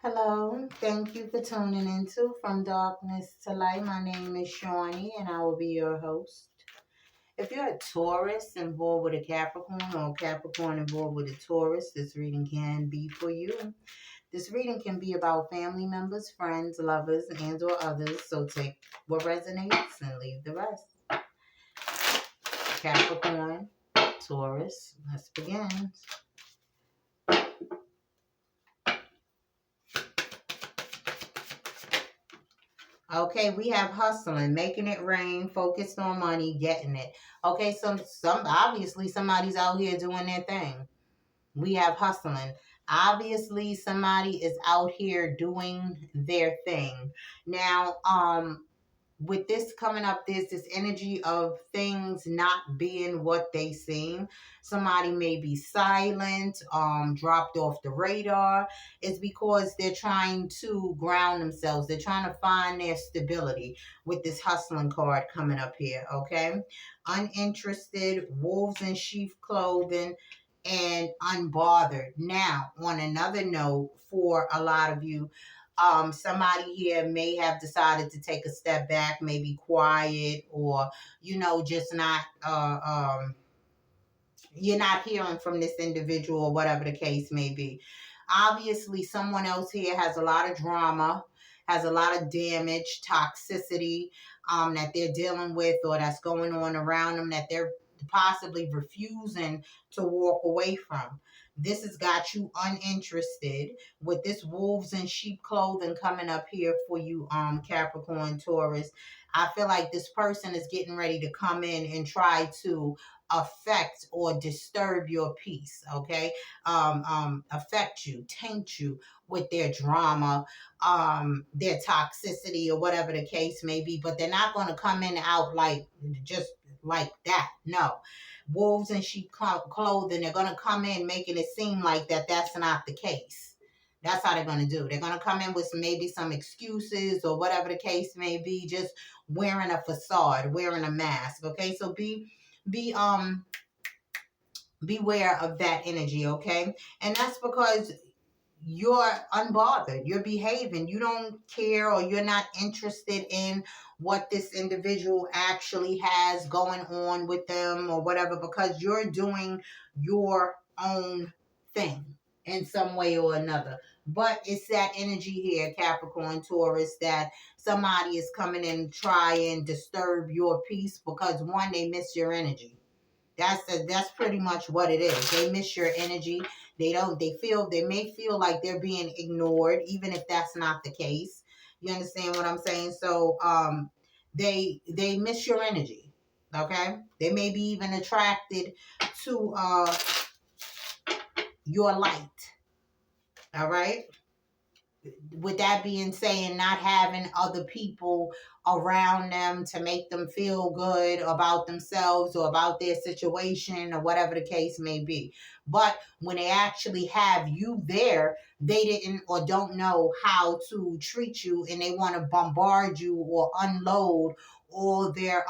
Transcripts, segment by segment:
Hello, thank you for tuning into From Darkness to Light. My name is Shawnee and I will be your host. If you're a Taurus involved with a Capricorn or a Capricorn involved with a Taurus, this reading can be for you. This reading can be about family members, friends, lovers, and or others. So take what resonates and leave the rest. Capricorn, Taurus, let's begin. Okay, we have hustling, making it rain, focused on money, getting it. Okay, some obviously somebody's out here doing their thing. We have hustling. Obviously somebody is out here doing their thing. Now, with this coming up, there's this energy of things not being what they seem. Somebody may be silent, dropped off the radar. It's because they're trying to ground themselves. They're trying to find their stability with this hustling card coming up here, okay? Uninterested, wolves in sheep clothing, and unbothered. Now, on another note, for a lot of you, somebody here may have decided to take a step back, maybe quiet, or just not you're not hearing from this individual, or whatever the case may be. Obviously someone else here has a lot of drama, has a lot of damage, toxicity, that they're dealing with, or that's going on around them, that they're possibly refusing to walk away from. This has got you uninterested with this wolves in sheep clothing coming up here for you, Capricorn, Taurus. I feel like this person is getting ready to come in and try to affect or disturb your peace, okay? Affect you, taint you with their drama, their toxicity, or whatever the case may be. But they're not going to come in out like just like that. No. Wolves in sheep clothing, they're going to come in making it seem like that's not the case. That's how they're going to do. They're going to come in with maybe some excuses or whatever the case may be, just wearing a facade, wearing a mask, okay? So be beware of that energy, okay? And that's because you're unbothered, you're behaving, you don't care, or you're not interested in what this individual actually has going on with them or whatever, because you're doing your own thing in some way or another. But it's that energy here, Capricorn, Taurus, that somebody is coming in and try and disturb your peace because, one, they miss your energy. That's pretty much what it is. They miss your energy. They may feel like they're being ignored, even if that's not the case. You understand what I'm saying? So they miss your energy. Okay? They may be even attracted to your light. All right? With that being said, not having other people around them to make them feel good about themselves or about their situation or whatever the case may be. But when they actually have you there, they didn't or don't know how to treat you, and they want to bombard you or unload all their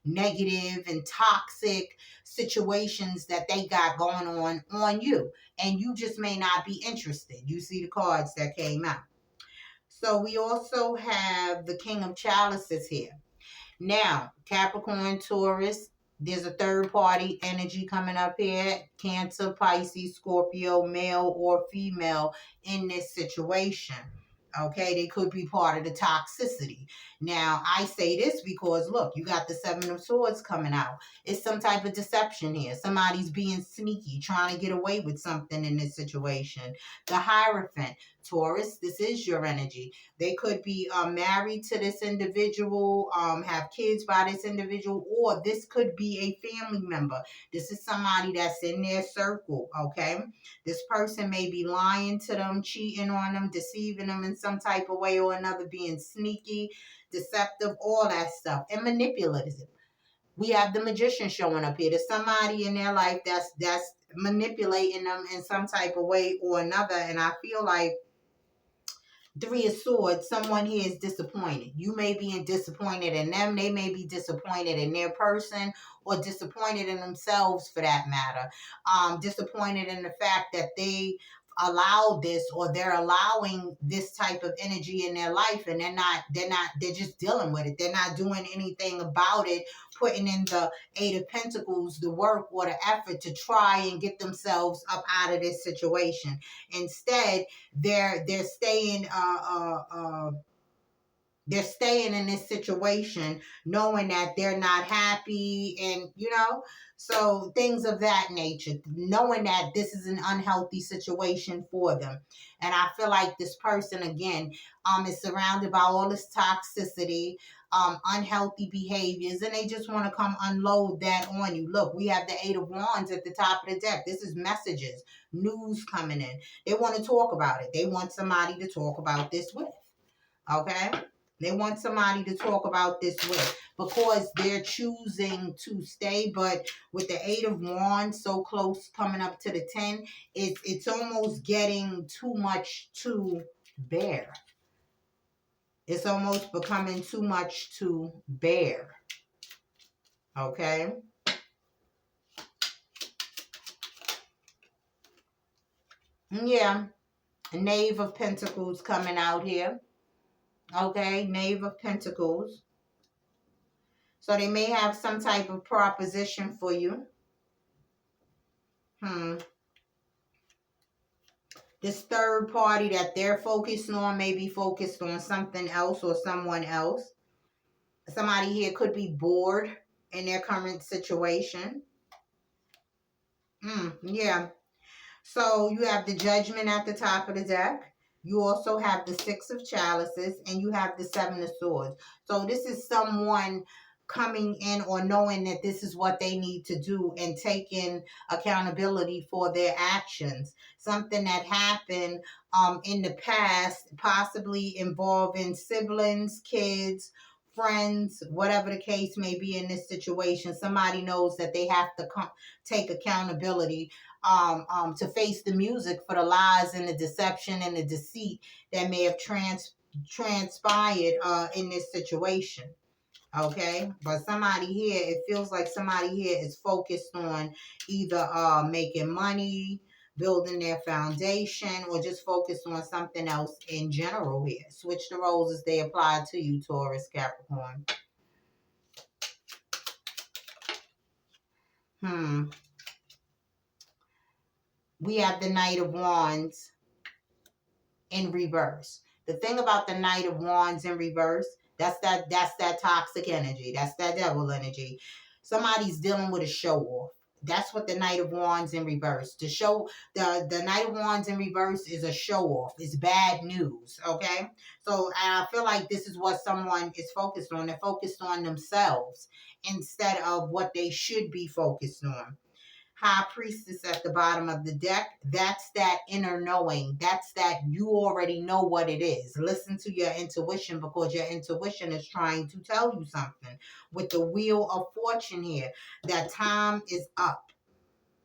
negative and toxic situations that they got going on you, and you just may not be interested. You see the cards that came out. So we also have the King of Chalices here. Now, Capricorn, Taurus, there's a third party energy coming up here. Cancer, Pisces, Scorpio, male or female in this situation. Okay, they could be part of the toxicity. Now, I say this because, look, you got the Seven of Swords coming out. It's some type of deception here. Somebody's being sneaky, trying to get away with something in this situation. The Hierophant, Taurus, this is your energy. They could be married to this individual, have kids by this individual, or this could be a family member. This is somebody that's in their circle, okay? This person may be lying to them, cheating on them, deceiving them in some type of way or another, being sneaky, deceptive, all that stuff, and manipulative. We have the Magician showing up here. There's somebody in their life that's manipulating them in some type of way or another, and I feel like Three of Swords, someone here is disappointed. You may be disappointed in them. They may be disappointed in their person, or disappointed in themselves for that matter. Disappointed in the fact that they, allowed this, or they're allowing this type of energy in their life, and they're just dealing with it. They're not doing anything about it, putting in the Eight of Pentacles, the work or the effort to try and get themselves up out of this situation. Instead, they're staying they're staying in this situation knowing that they're not happy, and so things of that nature, knowing that this is an unhealthy situation for them. And I feel like this person, again, is surrounded by all this toxicity, unhealthy behaviors, and they just want to come unload that on you. Look, we have the Eight of Wands at the top of the deck. This is messages, news coming in. They want to talk about it. They want somebody to talk about this with. Okay? They want somebody to talk about this with, because they're choosing to stay. But with the Eight of Wands so close coming up to the 10, it's almost getting too much to bear. It's almost becoming too much to bear. Okay? Yeah. Knave of Pentacles coming out here. Okay? Knave of Pentacles. So they may have some type of proposition for you. This third party that they're focused on may be focused on something else or someone else. Somebody here could be bored in their current situation. Yeah. So you have the Judgment at the top of the deck. You also have the Six of Chalices, and you have the Seven of Swords. So this is someone coming in or knowing that this is what they need to do and taking accountability for their actions. Something that happened in the past, possibly involving siblings, kids, friends, whatever the case may be in this situation. Somebody knows that they have to take accountability to face the music for the lies and the deception and the deceit that may have transpired in this situation. Okay, but somebody here, it feels like somebody here is focused on either making money, building their foundation, or just focused on something else in general here. Switch the roles as they apply to you, Taurus, Capricorn. We have the Knight of Wands in reverse. The thing about the Knight of Wands in reverse, that's that toxic energy. That's that devil energy. Somebody's dealing with a show off. That's what the Knight of Wands in reverse. The Knight of Wands in reverse is a show off. It's bad news. Okay? So I feel like this is what someone is focused on. They're focused on themselves instead of what they should be focused on. High Priestess at the bottom of the deck. That's that inner knowing. That's that you already know what it is. Listen to your intuition, because your intuition is trying to tell you something. With the Wheel of Fortune here, that time is up.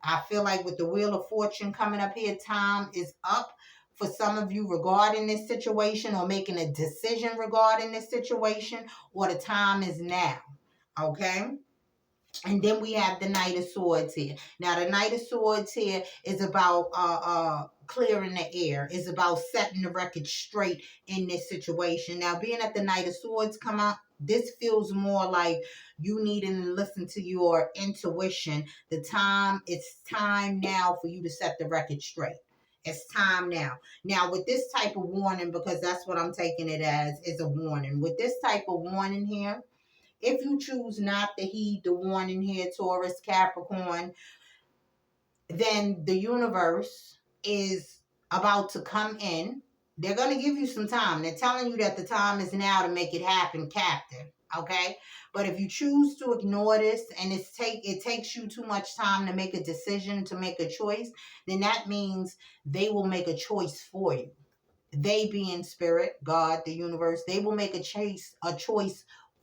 I feel like with the Wheel of Fortune coming up here, time is up for some of you regarding this situation, or making a decision regarding this situation, or the time is now. Okay? And then we have the Knight of Swords here. Now, the Knight of Swords here is about clearing the air. It's about setting the record straight in this situation. Now, being that the Knight of Swords come out, this feels more like you needing to listen to your intuition. It's time now for you to set the record straight. It's time now. Now, with this type of warning, because that's what I'm taking it as, is a warning. With this type of warning here, if you choose not to heed the warning here, Taurus, Capricorn, then the universe is about to come in. They're going to give you some time. They're telling you that the time is now to make it happen, Captain. Okay? But if you choose to ignore this, and it takes you too much time to make a decision, to make a choice, then that means they will make a choice for you. They, being spirit, God, the universe, they will make a choice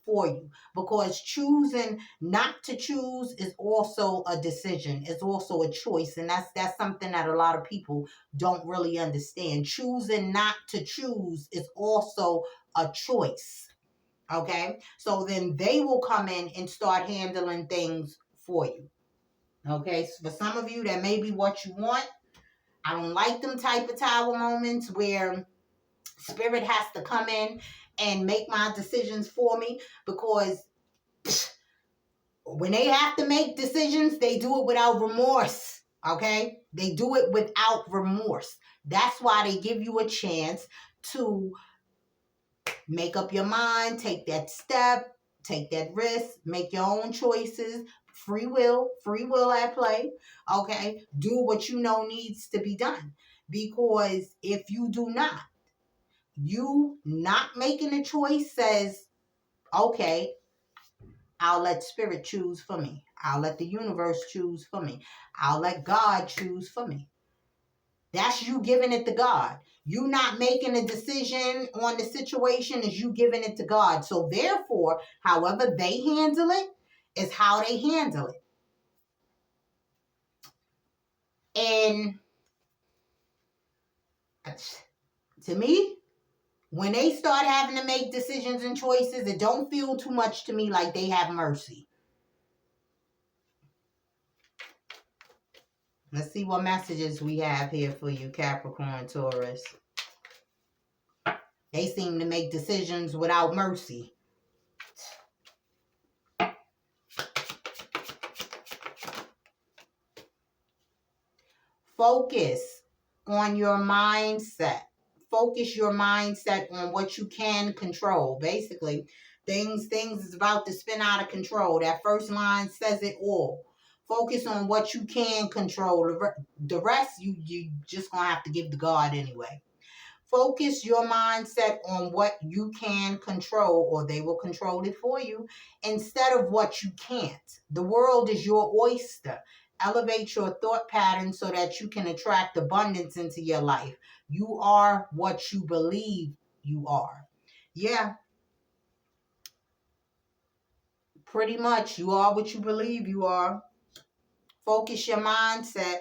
for you, because choosing not to choose is also a decision. It's also a choice, and that's something that a lot of people don't really understand. Choosing not to choose is also a choice. Okay, so then they will come in and start handling things for you. Okay, so for some of you, that may be what you want. I don't like them type of Tower moments where spirit has to come in and make my decisions for me, because when they have to make decisions, they do it without remorse. Okay? They do it without remorse. That's why they give you a chance to make up your mind, take that step, take that risk, make your own choices. Free will at play. Okay? Do what you know needs to be done. Because if you do not, you not making a choice says, okay, I'll let spirit choose for me. I'll let the universe choose for me. I'll let God choose for me. That's you giving it to God. You not making a decision on the situation is you giving it to God. So therefore, however they handle it is how they handle it. And to me, when they start having to make decisions and choices, it don't feel too much to me like they have mercy. Let's see what messages we have here for you, Capricorn, Taurus. They seem to make decisions without mercy. Focus on your mindset. Focus your mindset on what you can control. Basically, things is about to spin out of control. That first line says it all. Focus on what you can control. The rest, you just gonna have to give to God anyway. Focus your mindset on what you can control, or they will control it for you, instead of what you can't. The world is your oyster. Elevate your thought pattern so that you can attract abundance into your life. You are what you believe you are. Yeah, pretty much. You are what you believe you are. Focus your mindset.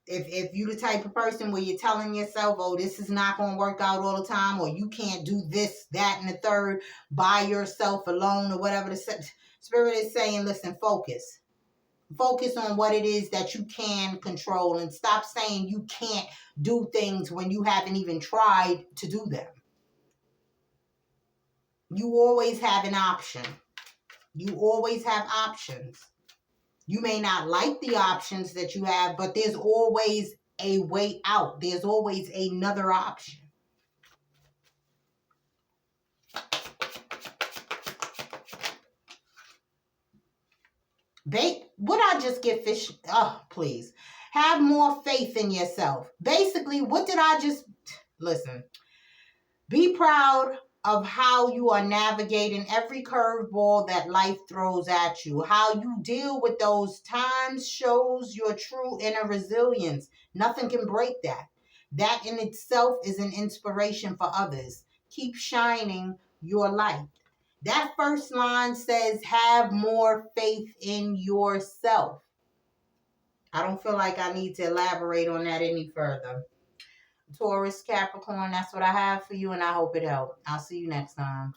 If you the type of person where you're telling yourself, oh, this is not going to work out all the time, or you can't do this, that, and the third by yourself alone, or whatever the spirit is saying, listen, focus. Focus on what it is that you can control, and stop saying you can't do things when you haven't even tried to do them. You always have an option. You always have options. You may not like the options that you have, but there's always a way out. There's always another option. Would I just get fish? Oh, please. Have more faith in yourself. Basically, what did I just... Listen. Be proud of how you are navigating every curveball that life throws at you. How you deal with those times shows your true inner resilience. Nothing can break that. That in itself is an inspiration for others. Keep shining your light. That first line says, have more faith in yourself. I don't feel like I need to elaborate on that any further. Taurus, Capricorn, that's what I have for you, and I hope it helped. I'll see you next time.